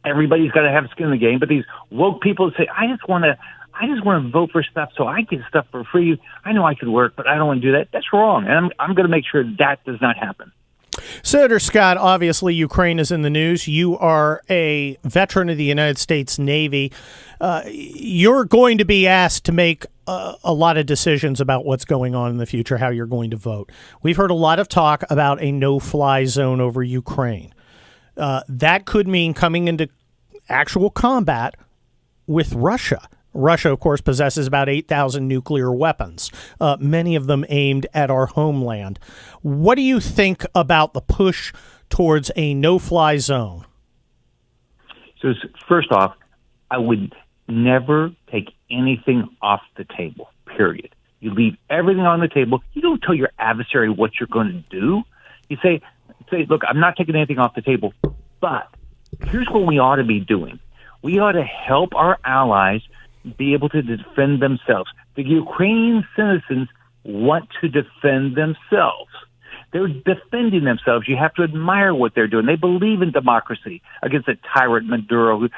everybody's got to have skin in the game. But these woke people say, I just want to vote for stuff so I get stuff for free. I know I could work, but I don't want to do that. That's wrong. And I'm going to make sure that does not happen. Senator Scott, obviously Ukraine is in the news. You are a veteran of the United States Navy. You're going to be asked to make a lot of decisions about what's going on in the future, how you're going to vote. We've heard a lot of talk about a no-fly zone over Ukraine. That could mean coming into actual combat with Russia. Russia, of course, possesses about 8,000 nuclear weapons, many of them aimed at our homeland. What do you think about the push towards a no-fly zone? So first off, I would never take anything off the table, period. You leave everything on the table. You don't tell your adversary what you're going to do. You say, look, I'm not taking anything off the table, but here's what we ought to be doing. We ought to help our allies be able to defend themselves. The Ukrainian citizens want to defend themselves. They're defending themselves. You have to admire what they're doing. They believe in democracy against a tyrant Maduro,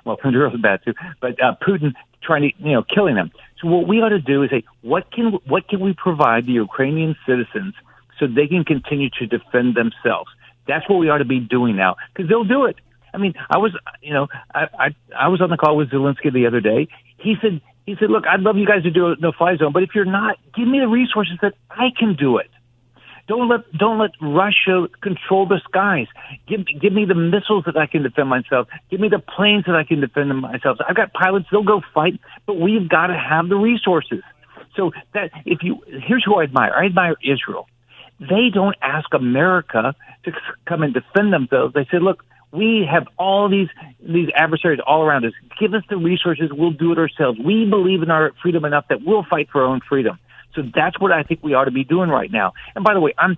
Maduro's bad too, but Putin trying to, killing them. So what we ought to do is say, what can we provide the Ukrainian citizens so they can continue to defend themselves? That's what we ought to be doing now, because they'll do it. I mean, I was on the call with Zelensky the other day. He said, look, I'd love you guys to do a no-fly zone, but if you're not, give me the resources that I can do it. Don't let Russia control the skies. Give me the missiles that I can defend myself. Give me the planes that I can defend myself. I've got pilots; they'll go fight, but we've got to have the resources. So that here's who I admire. I admire Israel. They don't ask America to come and defend themselves. They say, look, we have all these adversaries all around us. Give us the resources. We'll do it ourselves. We believe in our freedom enough that we'll fight for our own freedom. So that's what I think we ought to be doing right now. And by the way, I'm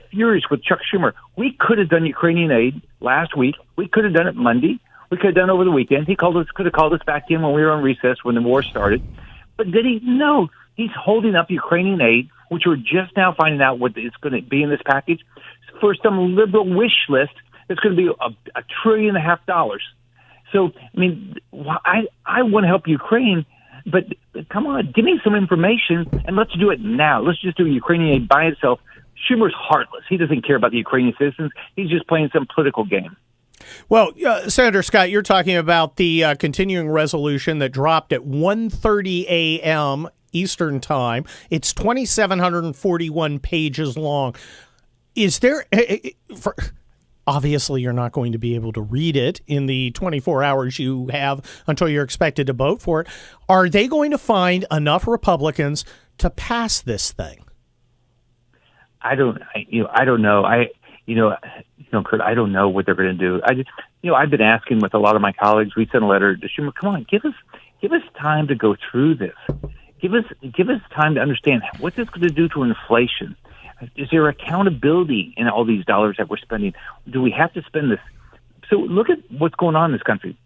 furious with Chuck Schumer. We could have done Ukrainian aid last week. We could have done it Monday. We could have done it over the weekend. He could have called us back in when we were on recess when the war started. But did he? No. He's holding up Ukrainian aid, which we're just now finding out what it's going to be in this package, for some liberal wish list that's going to be $1.5 trillion. So, I mean, I want to help Ukraine, but come on, give me some information, and let's do it now. Let's just do Ukrainian aid by itself. Schumer's heartless. He doesn't care about the Ukrainian citizens. He's just playing some political game. Well, Senator Scott, you're talking about the continuing resolution that dropped at 1:30 a.m. Eastern Time. It's 2,741 pages long. Is there... Obviously, you're not going to be able to read it in the 24 hours you have until you're expected to vote for it. Are they going to find enough Republicans to pass this thing? I don't know. Kurt, I don't know what they're going to do. I've been asking with a lot of my colleagues. We sent a letter to Schumer. Come on, give us time to go through this. Give us time to understand what's this going to do to inflation. Is there accountability in all these dollars that we're spending? Do we have to spend this? So look at what's going on in this country.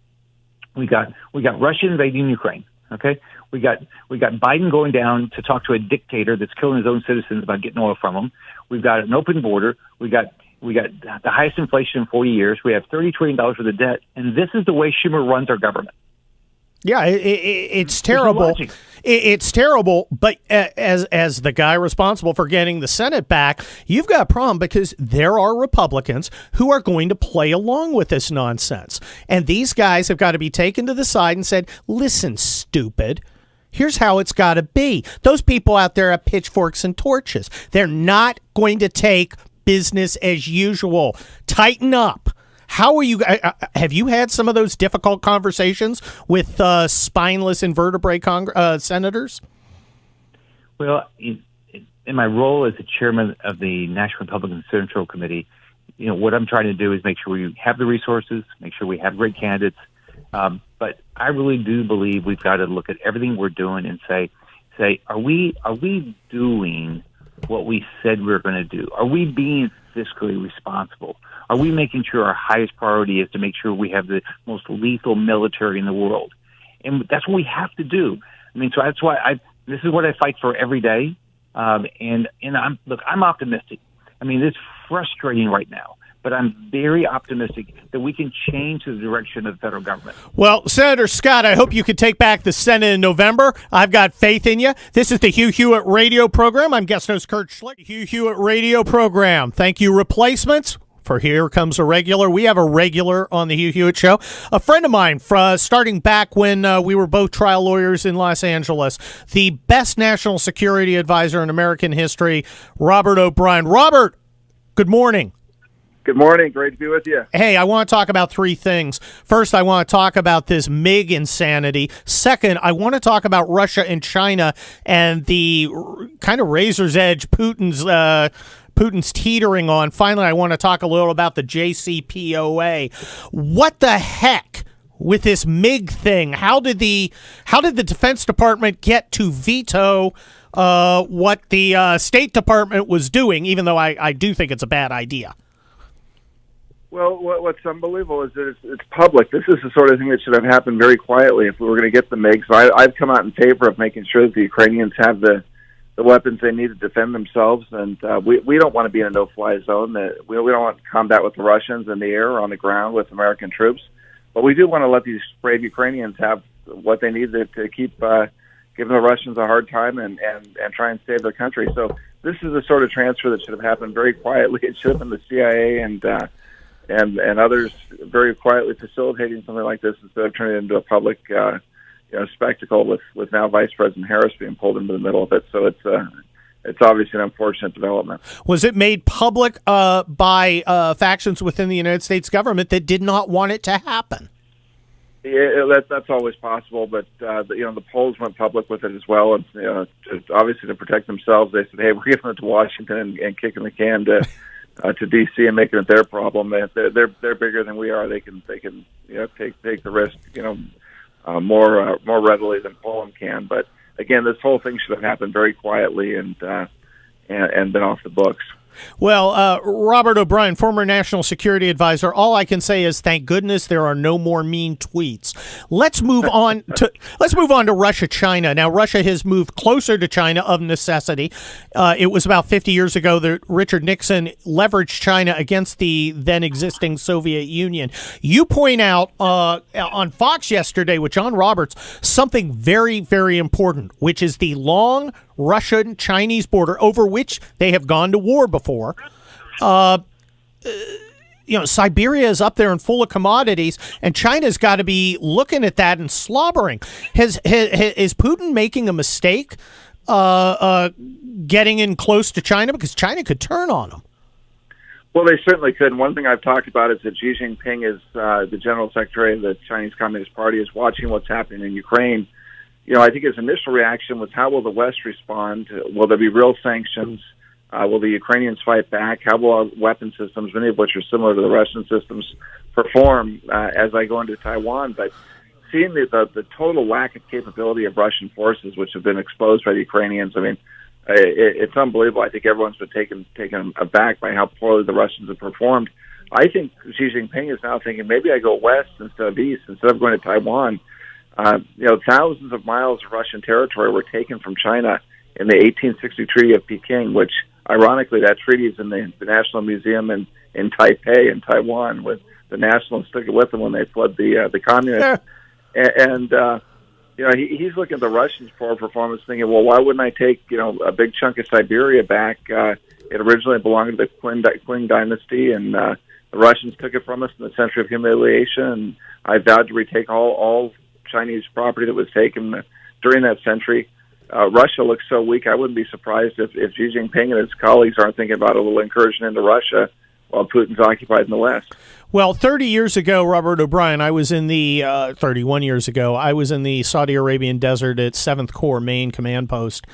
We got Russia invading Ukraine. Okay, we got Biden going down to talk to a dictator that's killing his own citizens about getting oil from them. We've got an open border. We got the highest inflation in 40 years. We have $30 trillion worth of debt, and this is the way Schumer runs our government. Yeah, it's terrible. It's terrible, but as the guy responsible for getting the Senate back, you've got a problem because there are Republicans who are going to play along with this nonsense. And these guys have got to be taken to the side and said, listen, stupid, here's how it's got to be. Those people out there have pitchforks and torches. They're not going to take business as usual. Tighten up. How are you? Have you had some of those difficult conversations with spineless invertebrate senators? Well, in my role as the chairman of the National Republican Central Committee, what I'm trying to do is make sure we have the resources, make sure we have great candidates. But I really do believe we've got to look at everything we're doing and say, are we doing what we said we were going to do? Are we being fiscally responsible? Are we making sure our highest priority is to make sure we have the most lethal military in the world? And that's what we have to do. I mean, so that's why this is what I fight for every day. And I'm optimistic. I mean, it's frustrating right now, but I'm very optimistic that we can change the direction of the federal government. Well, Senator Scott, I hope you can take back the Senate in November. I've got faith in you. This is the Hugh Hewitt radio program. I'm guest host Kurt Schlichter. Hugh Hewitt radio program. Thank you, replacements. For Here Comes a Regular. We have a regular on the Hugh Hewitt Show. A friend of mine, starting back when we were both trial lawyers in Los Angeles, the best national security advisor in American history, Robert O'Brien. Robert, good morning. Good morning. Great to be with you. Hey, I want to talk about three things. First, I want to talk about this MiG insanity. Second, I want to talk about Russia and China and the kind of razor's edge Putin's teetering on. Finally, I want to talk a little about the JCPOA. What the heck with this MiG thing? How did the Defense Department get to veto what the State Department was doing, even though I do think it's a bad idea? Well, what's unbelievable is that it's public. This is the sort of thing that should have happened very quietly if we were going to get the MiGs. I've come out in favor of making sure that the Ukrainians have the weapons they need to defend themselves, and we don't want to be in a no-fly zone. We don't want combat with the Russians in the air or on the ground with American troops, but we do want to let these brave Ukrainians have what they need to keep giving the Russians a hard time and try and save their country. So this is the sort of transfer that should have happened very quietly. It should have been the CIA and others very quietly facilitating something like this instead of turning it into a public spectacle with now Vice President Harris being pulled into the middle of it. So it's obviously an unfortunate development. Was it made public by factions within the United States government that did not want it to happen? Yeah, that's always possible, but the Poles went public with it as well, and obviously to protect themselves, they said, "Hey, we're giving it to Washington and kicking the can to D.C. and making it their problem. They're bigger than we are. They can take the risk more readily than Poland can. But again, this whole thing should have happened very quietly and been off the books." Well, Robert O'Brien, former national security advisor, all I can say is thank goodness there are no more mean tweets. Let's move on to Russia, China. Now, Russia has moved closer to China of necessity. It was about 50 years ago that Richard Nixon leveraged China against the then existing Soviet Union. You point out on Fox yesterday with John Roberts something very, very important, which is the long Russian-Chinese border over which they have gone to war before. Siberia is up there and full of commodities, and China's got to be looking at that and slobbering. Is Putin making a mistake getting in close to China? Because China could turn on him. Well, they certainly could. And one thing I've talked about is that Xi Jinping is the General Secretary of the Chinese Communist Party, is watching what's happening in Ukraine. I think his initial reaction was, how will the West respond? Will there be real sanctions? Will the Ukrainians fight back? How will our weapon systems, many of which are similar to the Russian systems, perform as I go into Taiwan? But seeing the total lack of capability of Russian forces, which have been exposed by the Ukrainians, it's unbelievable. I think everyone's been taken aback by how poorly the Russians have performed. I think Xi Jinping is now thinking, maybe I go west instead of east, instead of going to Taiwan. Thousands of miles of Russian territory were taken from China in the 1860 Treaty of Peking, which, ironically, that treaty is in the National Museum in Taipei in Taiwan, with the nationals took it with them when they fled the communists. And he's looking at the Russians' poor performance, thinking, well, why wouldn't I take a big chunk of Siberia back? It originally belonged to the Qing dynasty, and the Russians took it from us in the Century of Humiliation. And I vowed to retake all Chinese property that was taken during that century. Russia looks so weak, I wouldn't be surprised if Xi Jinping and his colleagues aren't thinking about a little incursion into Russia while Putin's occupied in the West. Well, 30 years ago, Robert O'Brien, 31 years ago, I was in the Saudi Arabian desert at 7th Corps Main Command Post.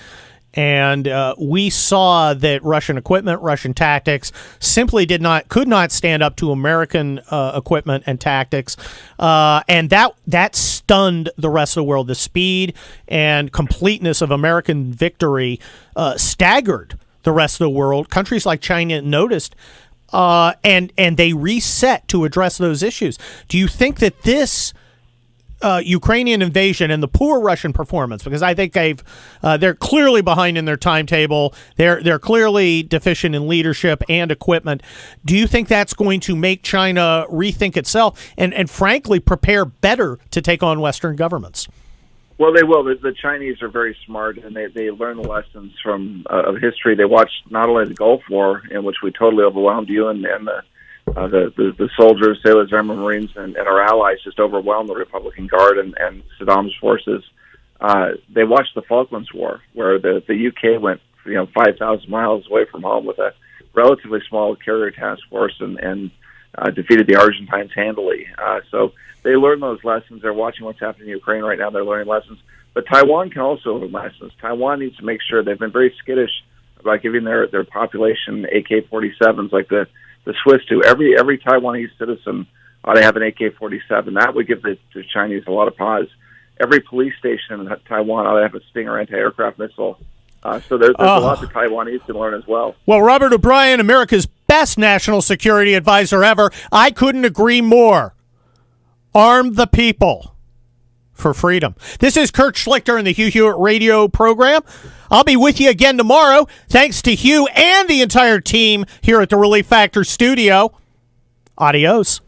And we saw that Russian equipment, Russian tactics simply could not stand up to American equipment and tactics. And that stunned the rest of the world. The speed and completeness of American victory staggered the rest of the world. Countries like China noticed, and they reset to address those issues. Do you think that this Ukrainian invasion and the poor Russian performance, because I think they're clearly behind in their timetable. They're clearly deficient in leadership and equipment. Do you think that's going to make China rethink itself and frankly prepare better to take on Western governments? Well, they will. The Chinese are very smart, and they learn the lessons from of history. They watched not only the Gulf War, in which we totally overwhelmed you and the soldiers, sailors, airmen, Marines, and our allies just overwhelmed the Republican Guard and Saddam's forces. They watched the Falklands War, where the UK went 5,000 miles away from home with a relatively small carrier task force and defeated the Argentines handily. So they learned those lessons. They're watching what's happening in Ukraine right now. They're learning lessons. But Taiwan can also learn lessons. Taiwan needs to make sure. They've been very skittish about giving their population AK-47s like the Swiss do. Every Taiwanese citizen ought to have an AK-47. That would give the Chinese a lot of pause. Every police station in Taiwan ought to have a Stinger anti-aircraft missile. So there's a lot the Taiwanese can learn as well. Well, Robert O'Brien, America's best national security advisor ever. I couldn't agree more. Arm the people for freedom. This is Kurt Schlichter in the Hugh Hewitt radio program. I'll be with you again tomorrow. Thanks to Hugh and the entire team here at the Relief Factor studio. Adios.